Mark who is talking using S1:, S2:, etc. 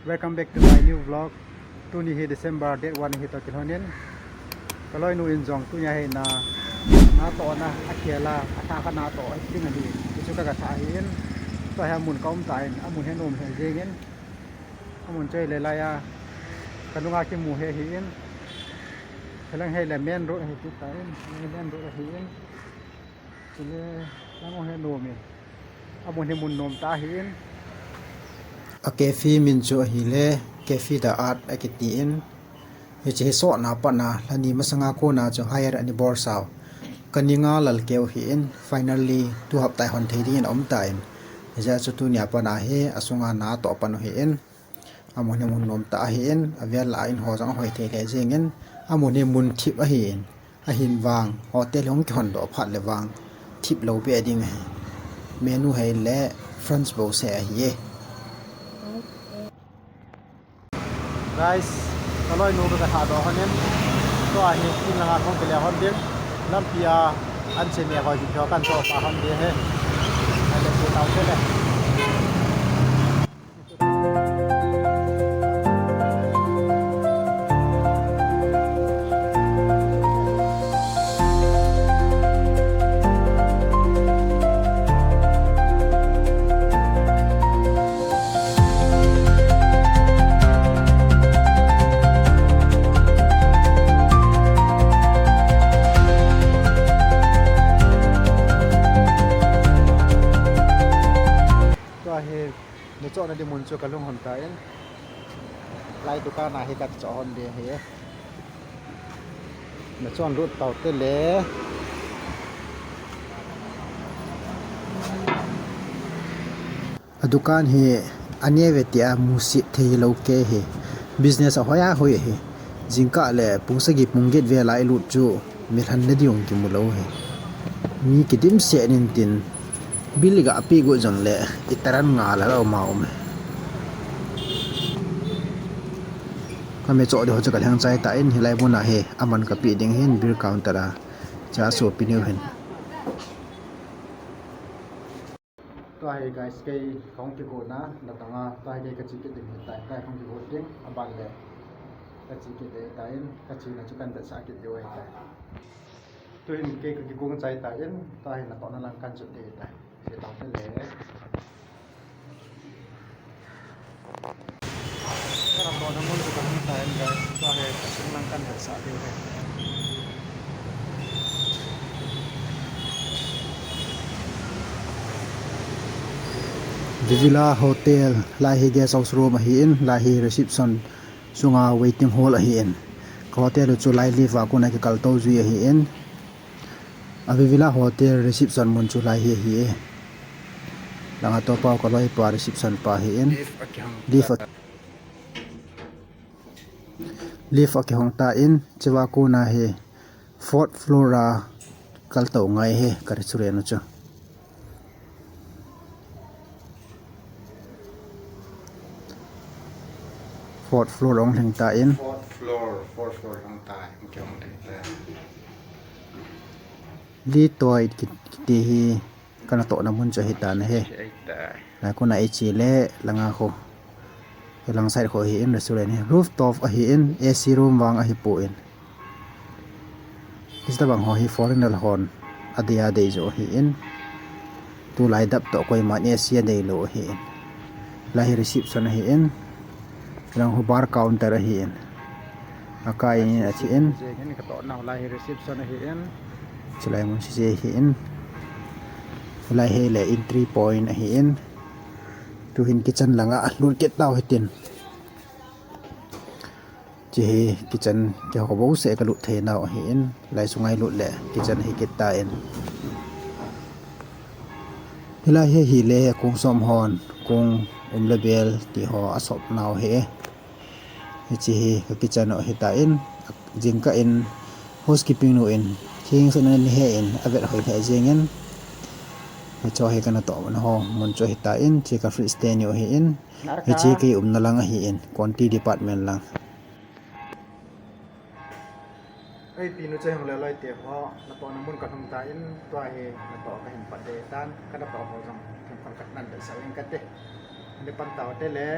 S1: Welcome back to my new vlog. Tu ni he December date 1 he to kilhonen. Kaloi nu injong tu nya he na to na akiela atha ka na to ting ani. Chu ka tha hin. To ha mun kaum tain amun he nom he jegen. Amun chei le la ya. Kanunga ki mu he hin. Kalang he le men ro he tu tain. Men ro he hin. Chile lang he nom me. Amun he mun nom ta hin. A cafe min cho hi le cafe da art akitiin he che so na pa na lani masanga ko na cho hire ani bor saw kaninga lal keu hi in finally tu hap tai hon thei din om time ja chu tu nya pa na he asunga na to pa no hi in amone mun nom ta hi in avel la in ho jang hoi thei le jengin amone mun thip a hi in a hin wang hotel hong khon do phat le wang thip lo be ding menu hai le french bow se hi Guys, kalau ini udah ada honen, tu ahi in langa kong kele hon dia, lampia anjene kau juga kan so paham dia he, ada kita tahu deh. Ni cho na di mun cho kalung hon tain lai tu ka na he kat cho hon de he na chon rut tau te le adukan he anie vetia musi thei lo ke he business a hoya hoi he jingka le pungsagi pungget ve lai lut chu milhan na diong ki mu lo he mi kidim se nin tin biliga api go jong le itaran nga la lo ma om kame cho de ho cha ka hang chai ta in hilai buna he aman ka pi ding hin bir counter a cha so piniu hen to hai guys ke khong ki go na tanga ta ke ka chi ke ding ta ta khong ki go ding aban le ka chi ke de ta in ka chi na chu kan da sa ke de wai ta to in ke ki go chai ta in ta na to na lang kan chu de ta sẽ đóng cái lễ cái làm đồ nó muốn được làm tại em gái cho hệ sinh năng căn hệ xã tiêu này Villa Hotel lai hi guest house room hiin lai hi reception sunga waiting hall hiin hotel chu lai live wa ko na ki kal to ju hiin Villa Hotel reception mun chu lai hi langa to pa ko loi pa reception pa hi en lift a hong ta in chewa ko na he fourth floor a kal to ngai he kar chure no chu fourth floor ong theng ta in fourth floor ong ta ong theng ta li toy ki hi kana to na mun cho hita na he la ko na ichi le langa ko lang side ko hi in restaurant he rooftop a hi in AC room wang a hi po in is da bang ho hi foreigner hon adia de jo hi in tu lai dap to koi man AC de lo hi in la hi reception hi in lang ho bar counter hi in akai ni a chi in ni ka to na la hi reception hi in chilai mun si hi in lai he le entry point hi in tu hin kitchen langa lur ket taw hitin chi kitchen ke ho bo se ka lu the naw hi in lai sungai lu le kitchen hi ket ta in hilai he le kung som hon kung lebel ti ho asop naw he chi ka kitchen hi ta in jingka in housekeeping no in thing sa nan he in avet hoi the jingen cho he kana to man ho mon cho hita in chi ka free stay nyo hi in hi chi ki na lang hi in quality department lang ai pinu che hang le lai te ho na to na mun ka thum ta in to he na to ka hin pa de tan ka da to ho jong thum kan kat nan da sa in ka te ne pan taw te le